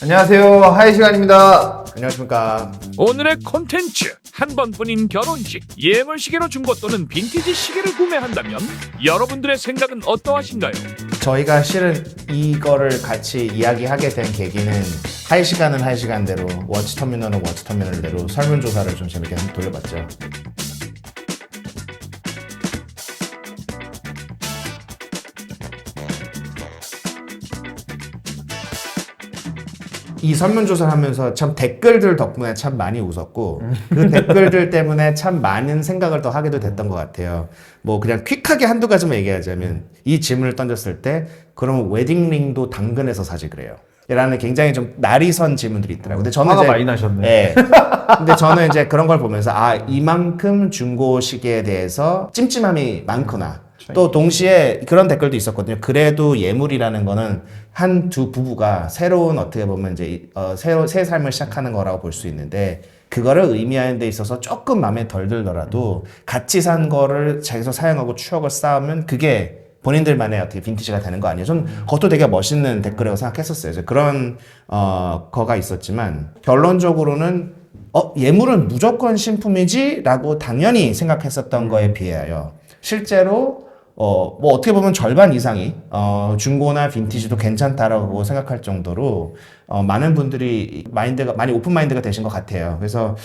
안녕하세요. 하이 시간입니다. 안녕하십니까. 오늘의 콘텐츠 한 번뿐인 결혼식 예물 시계로 중고 또는 빈티지 시계를 구매한다면 여러분들의 생각은 어떠하신가요? 저희가 실은 이거를 같이 이야기하게 된 계기는 하이 시간은 하이 시간대로 워치터미널은 워치터미널대로 설문조사를 좀 재밌게 한번 돌려봤죠. 이 설문조사를 하면서 참 댓글들 덕분에 참 많이 웃었고 그 댓글들 때문에 참 많은 생각을 더 하게도 됐던 것 같아요. 뭐 그냥 퀵하게 한두 가지만 얘기하자면 이 질문을 던졌을 때 그러면 웨딩링도 당근에서 사지 그래요? 라는 굉장히 좀 날이 선 질문들이 있더라고요. 근데 저는 화가 이제 많이 나셨네. 예. 근데 저는 이제 그런 걸 보면서 이만큼 중고 시계에 대해서 찜찜함이 많구나. 또 동시에 그런 댓글도 있었거든요. 그래도 예물이라는 거는 한 두 부부가 새로운 어떻게 보면 이제 새 삶을 시작하는 거라고 볼 수 있는데 그거를 의미하는 데 있어서 조금 마음에 덜 들더라도 같이 산 거를 자기서 사용하고 추억을 쌓으면 그게 본인들만의 어떻게 빈티지가 되는 거 아니에요? 전 그것도 되게 멋있는 댓글이라고 생각했었어요. 그래서 그런 거가 있었지만 결론적으로는 예물은 무조건 신품이지? 라고 당연히 생각했었던 거에 비하여 실제로 뭐 어떻게 보면 절반 이상이 중고나 빈티지도 괜찮다라고 생각할 정도로 많은 분들이 많이 오픈 마인드가 되신 것 같아요. 그래서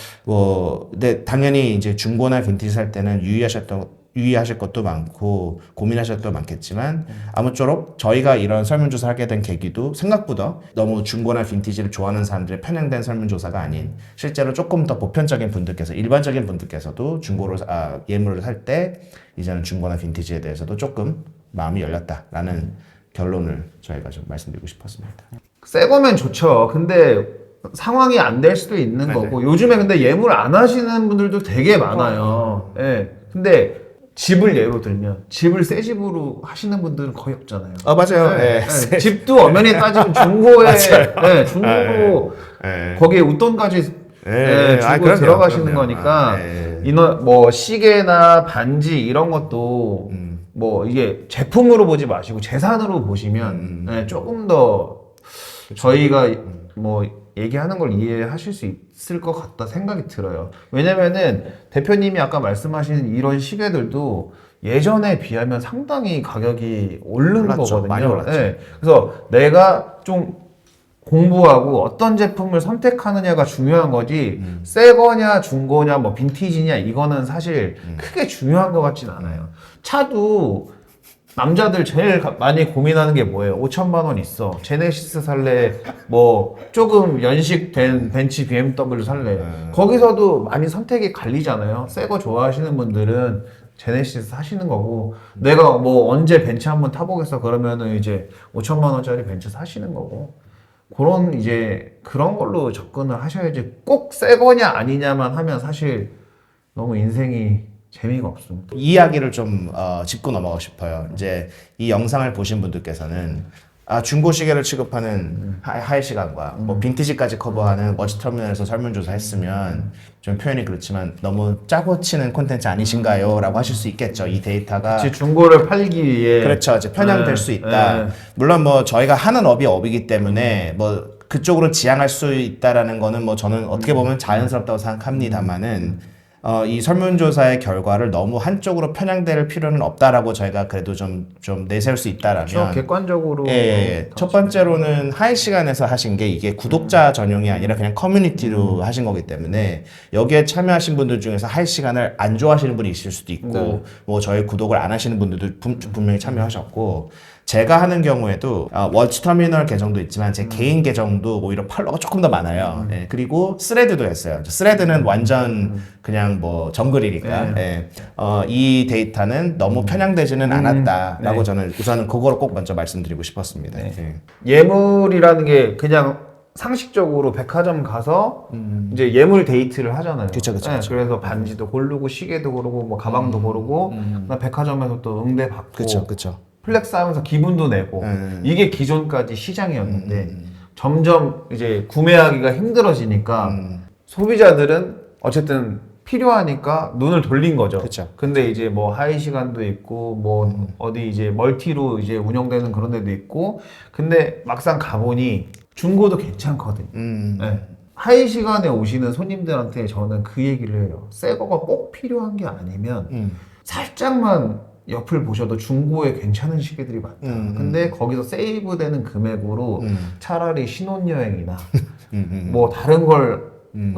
근데 당연히 이제 중고나 빈티지 살 때는 유의하실 것도 많고 고민하실 것도 많겠지만 아무쪼록 저희가 이런 설문조사를 하게 된 계기도 생각보다 너무 중고나 빈티지를 좋아하는 사람들의 편향된 설문조사가 아닌 실제로 조금 더 보편적인 분들께서 일반적인 분들께서도 예물을 살 때 이제는 중고나 빈티지에 대해서도 조금 마음이 열렸다라는 결론을 저희가 좀 말씀드리고 싶었습니다. 새 거면 좋죠. 근데 상황이 안 될 수도 있는 맞아요. 거고 요즘에 근데 예물 안 하시는 분들도 되게 많아요. 예. 근근데 집을 예로 들면 집을 새 집으로 하시는 분들은 거의 없잖아요. 맞아요. 예. 네. 예. 집도 엄연히 따지면 중고에 중고로 거기에 웃돈까지 주고 그럼요, 들어가시는 그럼요. 거니까 뭐 시계나 반지 이런 것도 음. 뭐 이게 제품으로 보지 마시고 재산으로 보시면 조금 더 저희가 뭐 얘기하는 걸 이해하실 수 있을 것 같다 생각이 들어요. 왜냐면은 대표님이 아까 말씀하신 이런 시계들도 예전에 비하면 상당히 가격이 오른 올랐죠. 거거든요. 많이 올랐죠. 네. 그래서 내가 좀 공부하고 어떤 제품을 선택하느냐가 중요한 거지 새 거냐 중고냐 뭐 빈티지냐 이거는 사실 크게 중요한 것 같진 않아요. 차도 남자들 제일 많이 고민하는 게 뭐예요? 5천만 원 있어. 제네시스 살래? 뭐 조금 연식된 벤츠 BMW 살래? 거기서도 많이 선택이 갈리잖아요. 새 거 좋아하시는 분들은 제네시스 사시는 거고 내가 뭐 언제 벤츠 한번 타보겠어 그러면은 이제 5천만 원짜리 벤츠 사시는 거고 그런 걸로 접근을 하셔야지 꼭 새 거냐 아니냐만 하면 사실 너무 인생이 재미가 없습니다. 이 이야기를 좀 짚고 넘어가고 싶어요. 이제 이 영상을 보신 분들께서는 중고 시계를 취급하는 하이 시간과 뭐 빈티지까지 커버하는 워치터미널에서 설문조사 했으면 좀 표현이 그렇지만 너무 짜고 치는 콘텐츠 아니신가요? 라고 하실 수 있겠죠. 이 데이터가 제 중고를 팔기 위해 그렇죠. 이제 편향될 수 있다. 네. 물론 뭐 저희가 하는 업이 업이기 때문에 뭐 그쪽으로 지향할 수 있다라는 거는 뭐 저는 어떻게 보면 자연스럽다고 생각합니다만은 이 설문조사의 결과를 너무 한쪽으로 편향될 필요는 없다라고 저희가 그래도 좀 내세울 수 있다라면 그렇죠. 객관적으로 첫 번째로는 하이 시간에서 하신 게 이게 구독자 전용이 아니라 그냥 커뮤니티로 하신 거기 때문에 여기에 참여하신 분들 중에서 하이 시간을 안 좋아하시는 분이 있을 수도 있고 뭐 저희 구독을 안 하시는 분들도 분명히 참여하셨고 제가 하는 경우에도 워치터미널 계정도 있지만 제 개인 계정도 오히려 팔로워가 조금 더 많아요. 그리고 스레드도 했어요. 스레드는 완전 그냥 뭐 정글이니까 이 데이터는 너무 편향되지는 않았다라고 저는 우선은 그거를 꼭 먼저 말씀드리고 싶었습니다. 예물이라는 게 그냥 상식적으로 백화점 가서 이제 예물 데이트를 하잖아요. 그쵸. 그래서 반지도 고르고 시계도 고르고 뭐 가방도 고르고 백화점에서 또 응대 받고 그쵸. 플렉스 하면서 기분도 내고 이게 기존까지 시장이었는데 점점 이제 구매하기가 힘들어지니까 소비자들은 어쨌든 필요하니까 눈을 돌린 거죠. 그쵸. 근데 이제 뭐 하이 시간도 있고 뭐 어디 이제 멀티로 이제 운영되는 그런 데도 있고 근데 막상 가보니 중고도 괜찮거든요. 네. 하이 시간에 오시는 손님들한테 저는 그 얘기를 해요. 새 거가 꼭 필요한 게 아니면 살짝만 옆을 보셔도 중고에 괜찮은 시계들이 많다. 근데 거기서 세이브되는 금액으로 차라리 신혼여행이나 뭐 다른 걸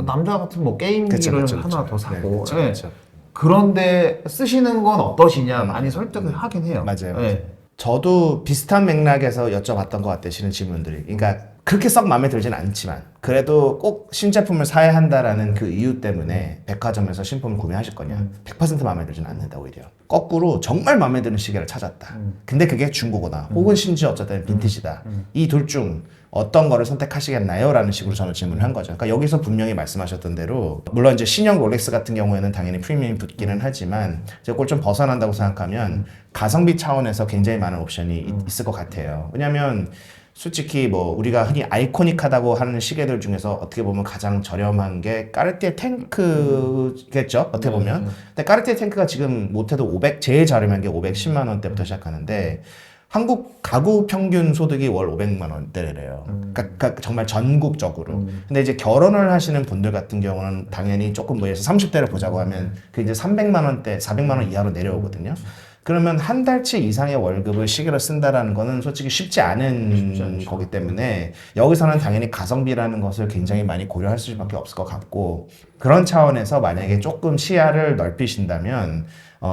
남자 같은 뭐 게임기를 하나 더 사고 네, 그쵸. 그런데 쓰시는 건 어떠시냐 많이 설득을 하긴 해요. 맞아요. 네. 저도 비슷한 맥락에서 여쭤봤던 것 같아요. 실은 질문들이. 그러니까 그렇게 썩 마음에 들진 않지만 그래도 꼭 신제품을 사야 한다라는 그 이유 때문에 백화점에서 신품을 구매하실 거냐? 100% 마음에 들진 않는다 오히려. 거꾸로 정말 마음에 드는 시계를 찾았다. 근데 그게 중고거나 혹은 심지어 어쨌든 빈티지다. 이 둘 중 어떤 거를 선택하시겠나요? 라는 식으로 저는 질문을 한 거죠. 그러니까 여기서 분명히 말씀하셨던 대로 물론 이제 신형 롤렉스 같은 경우에는 당연히 프리미엄이 붙기는 하지만 제가 그걸 좀 벗어난다고 생각하면 가성비 차원에서 굉장히 많은 옵션이 있을 것 같아요. 왜냐면 솔직히 뭐 우리가 흔히 아이코닉하다고 하는 시계들 중에서 어떻게 보면 가장 저렴한 게 까르띠에 탱크겠죠 어떻게 보면. 근데 까르띠에 탱크가 지금 못해도 500 제일 저렴한 게 510만 원대부터 시작하는데 한국 가구 평균 소득이 월 500만 원대래요. 그러니까 정말 전국적으로. 근데 이제 결혼을 하시는 분들 같은 경우는 당연히 조금 뭐 예를 들어서 30대를 보자고 하면 그 이제 300만 원대, 400만 원 이하로 내려오거든요. 그러면 한 달치 이상의 월급을 시계로 쓴다라는 거는 솔직히 쉽지 않은 거기 때문에 여기서는 당연히 가성비라는 것을 굉장히 많이 고려할 수밖에 없을 것 같고 그런 차원에서 만약에 조금 시야를 넓히신다면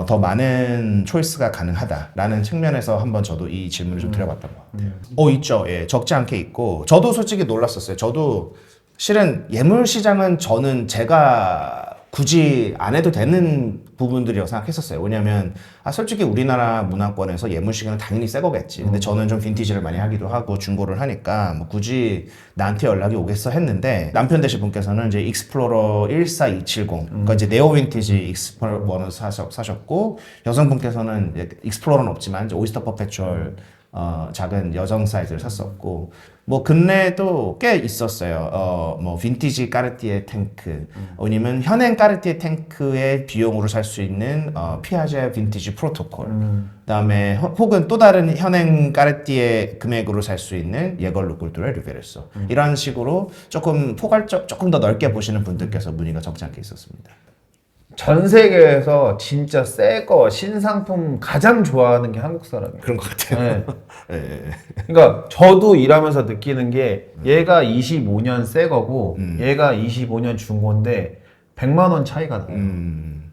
더 많은 초이스가 가능하다라는 측면에서 한번 저도 이 질문을 좀 드려봤던 것 같아요. 있죠. 예, 적지 않게 있고 저도 솔직히 놀랐었어요. 저도 실은 예물 시장은 저는 제가 굳이 안 해도 되는 부분들이라고 생각했었어요. 왜냐면 솔직히 우리나라 문화권에서 예물 시계는 당연히 새 거겠지. 근데 저는 좀 빈티지를 많이 하기도 하고 중고를 하니까 뭐 굳이 나한테 연락이 오겠어 했는데 남편 되실 분께서는 이제 익스플로러 14270 그러니까 이제 네오 빈티지 익스플로러를 사셨고 여성분께서는 이제 익스플로러는 없지만 이제 오이스터 퍼페추얼 작은 여성 사이즈를 샀었고 뭐 근래에도 꽤 있었어요. 뭐 빈티지 까르띠에 탱크 아니면 현행 까르띠에 탱크의 비용으로 살 수 있는 피아제 빈티지 프로토콜 그다음에 혹은 또 다른 현행 까르띠에 금액으로 살 수 있는 예걸루 꿀뚜레 리베르소 이런 식으로 조금 포괄적 조금 더 넓게 보시는 분들께서 문의가 적지 않게 있었습니다. 전 세계에서 진짜 새 거 신상품 가장 좋아하는 게 한국 사람이에요. 그런 것 같아요. 네. 그러니까 저도 일하면서 느끼는 게 얘가 25년 새 거고 얘가 25년 중고인데 100만 원 차이가 나요.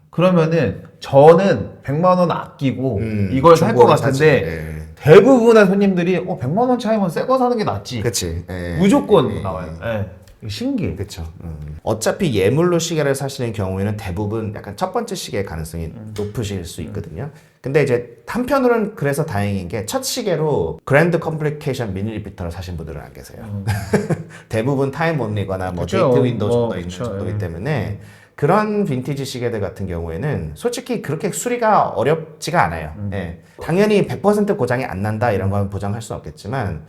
그러면은 저는 100만 원 아끼고 이걸 살 것 같은데 대부분의 손님들이 100만 원 차이면 새 거 사는 게 낫지. 그치. 무조건 나와요. 신기해. 그렇죠. 어차피 예물로 시계를 사시는 경우에는 대부분 약간 첫 번째 시계의 가능성이 높으실 수 있거든요. 근데 이제 한편으로는 그래서 다행인 게 첫 시계로 그랜드 컴플리케이션 미니 리피터를 사신 분들은 안 계세요. 대부분 타임 온리거나 뭐 그쵸. 데이트 윈도우 정도 있는 그쵸. 정도이기 때문에 그런 빈티지 시계들 같은 경우에는 솔직히 그렇게 수리가 어렵지가 않아요. 예. 당연히 100% 고장이 안 난다 이런 건 보장할 수는 없겠지만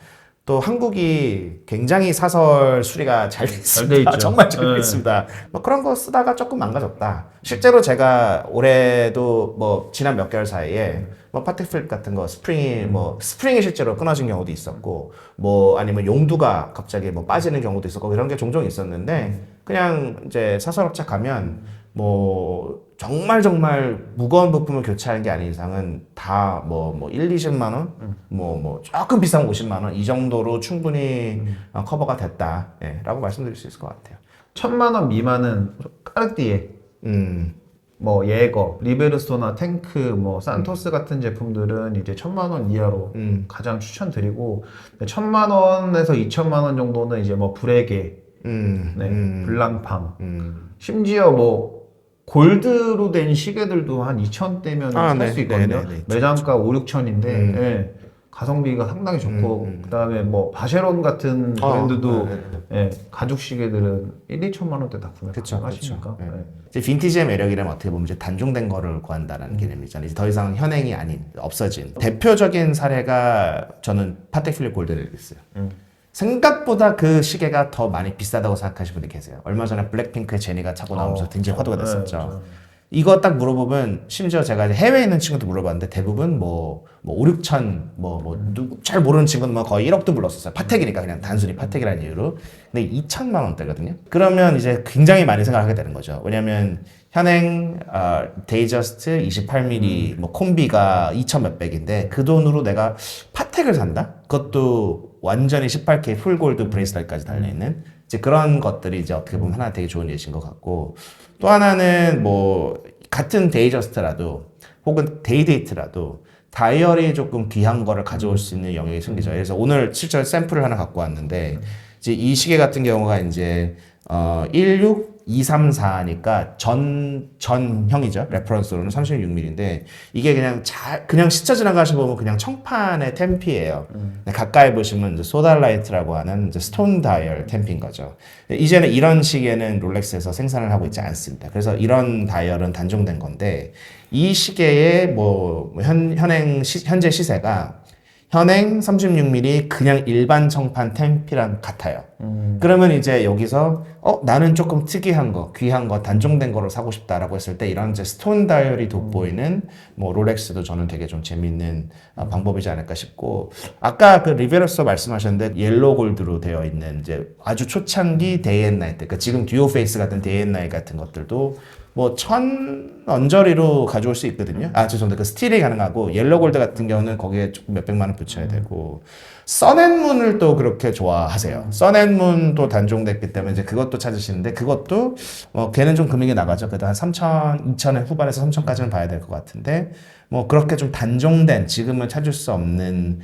또 한국이 굉장히 사설 수리가 잘 돼 있습니다. 있죠. 정말 잘 돼 있습니다. 뭐 그런 거 쓰다가 조금 망가졌다. 실제로 제가 올해도 뭐 지난 몇 개월 사이에 뭐 파텍 필립 같은 거 스프링이 실제로 끊어진 경우도 있었고 뭐 아니면 용두가 갑자기 뭐 빠지는 경우도 있었고 이런 게 종종 있었는데 그냥 이제 사설업체 가면 뭐 정말 무거운 부품을 교체하는 게 아닌 이상은 다 뭐 1, 20만 원, 뭐 조금 비싸면 50만 원 이 정도로 충분히 커버가 됐다, 라고 말씀드릴 수 있을 것 같아요. 1000만 원 미만은 까르띠에, 뭐 예거, 리베르소나 탱크, 뭐 산토스 같은 제품들은 이제 1000만 원 이하로 가장 추천드리고 1000만 원에서 2000만 원 정도는 이제 뭐 브레게, 블랑팡, 심지어 뭐 골드로 된 시계들도 한 2,000대면 살 수 있거든요. 매장가 5, 6천인데 가성비가 상당히 좋고 그다음에 뭐 바쉐론 같은 브랜드도 가죽 시계들은 1, 2천만 원대 다 구매 가능하시니까. 이제 빈티지의 매력이라면 어떻게 보면 이제 단종된 거를 구한다는 개념이잖아요. 이제 더 이상 현행이 아닌 없어진 대표적인 사례가 저는 파텍 필립 골드레일리스요. 생각보다 그 시계가 더 많이 비싸다고 생각하시는 분이 계세요. 얼마 전에 블랙핑크의 제니가 차고 나오면서 굉장히 화두가 됐었죠. 이거 딱 물어보면 심지어 제가 이제 해외에 있는 친구도 물어봤는데 대부분 뭐 5, 6천 누구 잘 모르는 친구는 뭐 거의 1억도 불렀었어요. 파텍이니까 그냥 단순히 파텍이라는 이유로. 근데 2천만 원대거든요. 그러면 이제 굉장히 많이 생각하게 되는 거죠. 왜냐면 현행 데이저스트 28mm 뭐 콤비가 2천 몇백인데 그 돈으로 내가 파텍을 산다? 그것도 완전히 18K 풀골드 브레이슬렛까지 달려있는 이제 그런 것들이 이제 어떻게 보면 하나 되게 좋은 예시인 것 같고, 또 하나는 뭐 같은 데이저스트라도 혹은 데이데이트라도 다이어리 조금 귀한 거를 가져올 수 있는 영역이 생기죠. 그래서 오늘 실제로 샘플을 하나 갖고 왔는데 이제 이 시계 같은 경우가 이제 16234니까 전형이죠. 레퍼런스로는 36mm인데 이게 그냥 스쳐 지나가시 보면 그냥 청판의 템피예요. 가까이 보시면 이제 소달라이트라고 하는 이제 스톤 다이얼 템피인 거죠. 이제는 이런 시계는 롤렉스에서 생산을 하고 있지 않습니다. 그래서 이런 다이얼은 단종된 건데 이 시계의 현재 시세가 현행 36mm 그냥 일반 청판 템피랑 같아요. 그러면 이제 여기서 나는 조금 특이한 거, 귀한 거, 단종된 거를 사고 싶다라고 했을 때 이런 이제 스톤 다이얼이 돋보이는 뭐 롤렉스도 저는 되게 좀 재밌는 방법이지 않을까 싶고, 아까 그 리베로서 말씀하셨는데 옐로우 골드로 되어 있는 이제 아주 초창기 데이 앤 나이트, 그러니까 지금 듀오 페이스 같은 데이 앤 나이트 같은 것들도 뭐 1000 언저리로 가져올 수 있거든요. 죄송합니다. 그 스틸이 가능하고 옐로우 골드 같은 경우는 거기에 조금 몇백만 원 붙여야 되고, 선앤문을 또 그렇게 좋아하세요. 선앤문도 단종됐기 때문에 이제 그것도 찾으시는데 그것도 걔는 좀 금액이 나가죠. 그래도 한 3천, 2천의 후반에서 3천까지는 봐야 될 것 같은데 뭐 그렇게 좀 단종된 지금은 찾을 수 없는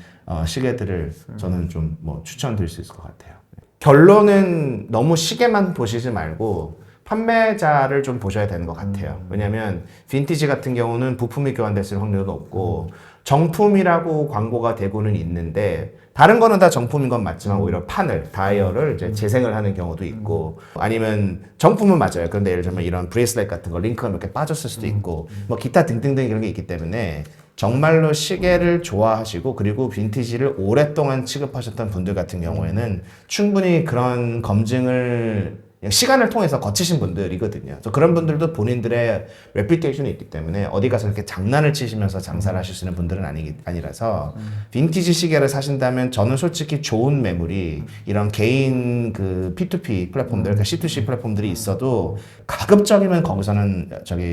시계들을 저는 좀 뭐 추천드릴 수 있을 것 같아요. 결론은 너무 시계만 보시지 말고 판매자를 좀 보셔야 되는 것 같아요. 왜냐면 빈티지 같은 경우는 부품이 교환됐을 확률은 높고 정품이라고 광고가 되고는 있는데 다른 거는 다 정품인 건 맞지만 오히려 다이얼을 이제 재생을 하는 경우도 있고, 아니면 정품은 맞아요. 그런데 예를 들면 이런 브레이슬렛 같은 거 링크가 몇 개 빠졌을 수도 있고 뭐 기타 등등등 이런 게 있기 때문에 정말로 시계를 좋아하시고 그리고 빈티지를 오랫동안 취급하셨던 분들 같은 경우에는 충분히 그런 검증을 시간을 통해서 거치신 분들이거든요. 그런 분들도 본인들의 레퓨테이션이 있기 때문에 어디 가서 이렇게 장난을 치시면서 장사를 하실 수 있는 분들은 아니라서 빈티지 시계를 사신다면 저는 솔직히 좋은 매물이 이런 개인 그 P2P 플랫폼들, 그러니까 C2C 플랫폼들이 있어도 가급적이면 거기서는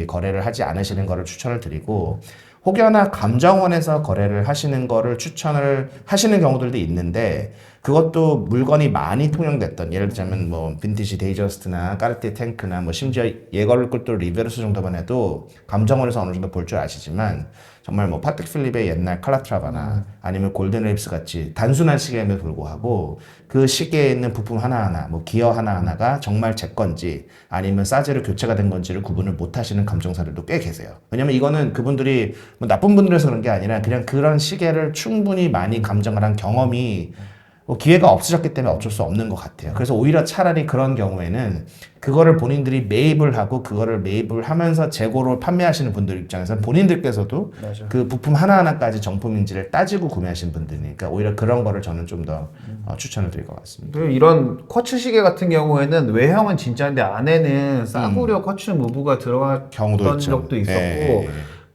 거래를 하지 않으시는 거를 추천을 드리고, 혹여나 감정원에서 거래를 하시는 거를 추천을 하시는 경우들도 있는데 그것도 물건이 많이 통용됐던, 예를 들자면 뭐 빈티지 데이저스트나 까르띠에 탱크나 뭐 심지어 예걸을 끌도 리베로스 정도만 해도 감정원에서 어느 정도 볼 줄 아시지만 정말 뭐 파텍 필립의 옛날 칼라트라바나 아니면 골든 립스 같이 단순한 시계임에도 불구하고 그 시계에 있는 부품 하나하나, 뭐 기어 하나하나가 정말 제 건지 아니면 사제로 교체가 된 건지를 구분을 못 하시는 감정사들도 꽤 계세요. 왜냐면 이거는 그분들이 뭐 나쁜 분들에서 그런 게 아니라 그냥 그런 시계를 충분히 많이 감정을 한 경험이 기회가 없으셨기 때문에 어쩔 수 없는 것 같아요. 그래서 오히려 차라리 그런 경우에는 그거를 본인들이 매입을 하고 그거를 매입을 하면서 재고로 판매하시는 분들 입장에서는 본인들께서도 맞아. 그 부품 하나하나까지 정품인지를 따지고 구매하시는 분들이니까 오히려 그런 거를 저는 좀 더 추천을 드릴 것 같습니다. 그리고 이런 쿼츠 시계 같은 경우에는 외형은 진짜인데 안에는 싸구려 쿼츠 무브가 들어갔던 경우도 있죠. 적도 있었고, 예.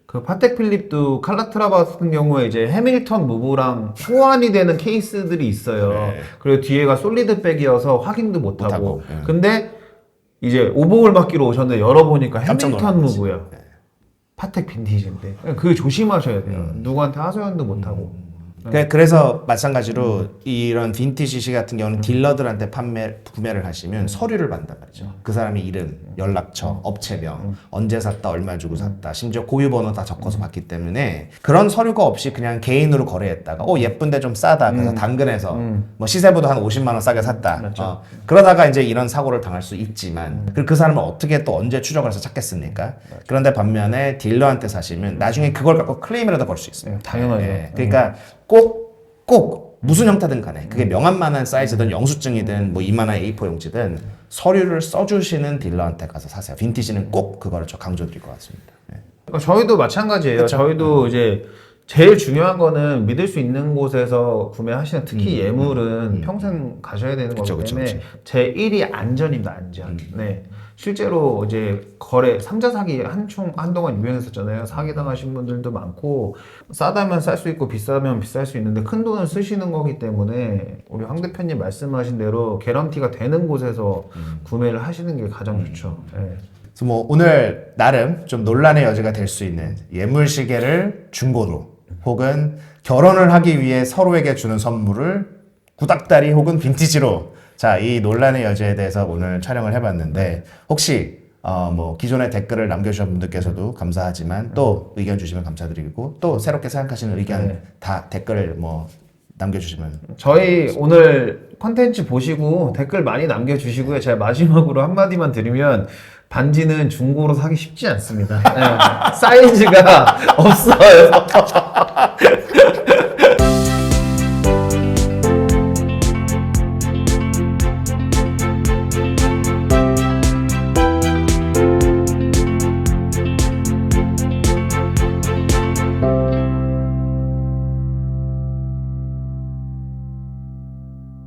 그 파텍 필립도 칼라트라바 같은 경우에 이제 해밀턴 무브랑 호환이 되는 케이스들이 있어요. 네. 그리고 뒤에가 솔리드백이어서 확인도 못하고. 못하고, 예. 근데 이제 오복을 맡기로 오셨는데 열어보니까 깜짝 해밀턴 놀랐지. 무브야. 네. 파텍 빈티지인데. 그게 조심하셔야 돼요. 누구한테 하소연도 못하고. 그래서 마찬가지로 이런 빈티지 시계 같은 경우는 딜러들한테 구매를 하시면 서류를 받는단 말이죠. 그 사람의 이름, 연락처, 업체명, 언제 샀다, 얼마 주고 샀다, 심지어 고유번호 다 적어서 받기 때문에 그런 서류가 없이 그냥 개인으로 거래했다가 예쁜데 좀 싸다, 그래서 당근에서 뭐 시세보다 한 50만 원 싸게 샀다. 그렇죠. 그러다가 이제 이런 사고를 당할 수 있지만 그 사람을 어떻게 또 언제 추적을 해서 찾겠습니까? 그런데 반면에 딜러한테 사시면 나중에 그걸 갖고 클레임이라도 걸 수 있어요. 당연하죠. 그러니까 꼭 무슨 형태든 간에 그게 명함만한 사이즈든 영수증이든 뭐 이만한 A4 용지든 서류를 써주시는 딜러한테 가서 사세요. 빈티지는 꼭 그거를 저 강조드릴 것 같습니다. 저희도 마찬가지예요. 그쵸? 저희도 이제 제일 중요한 거는 믿을 수 있는 곳에서 구매하시는 특히 예물은 평생 가셔야 되는 그쵸, 거기 그쵸, 때문에 그쵸. 제 1위 안전입니다. 안전. 네. 실제로 이제 거래 삼자 사기 한동안 유행했었잖아요. 사기 당하신 분들도 많고 싸다면 쌀 수 있고 비싸면 비쌀 수 있는데 큰 돈을 쓰시는 거기 때문에 우리 황 대표님 말씀하신 대로 개런티가 되는 곳에서 구매를 하시는 게 가장 좋죠. 네. 그래서 뭐 오늘 나름 좀 논란의 여지가 될 수 있는 예물 시계를 중고로 혹은 결혼을 하기 위해 서로에게 주는 선물을 구닥다리 혹은 빈티지로 자, 이 논란의 여지에 대해서 오늘 촬영을 해봤는데 혹시 뭐 기존의 댓글을 남겨주신 분들께서도 감사하지만 또 의견 주시면 감사드리고 또 새롭게 생각하시는 의견 다 댓글 뭐 남겨주시면 저희 오늘 컨텐츠 보시고 댓글 많이 남겨주시고요. 제가 마지막으로 한마디만 드리면 반지는 중고로 사기 쉽지 않습니다. 네, 사이즈가 없어요.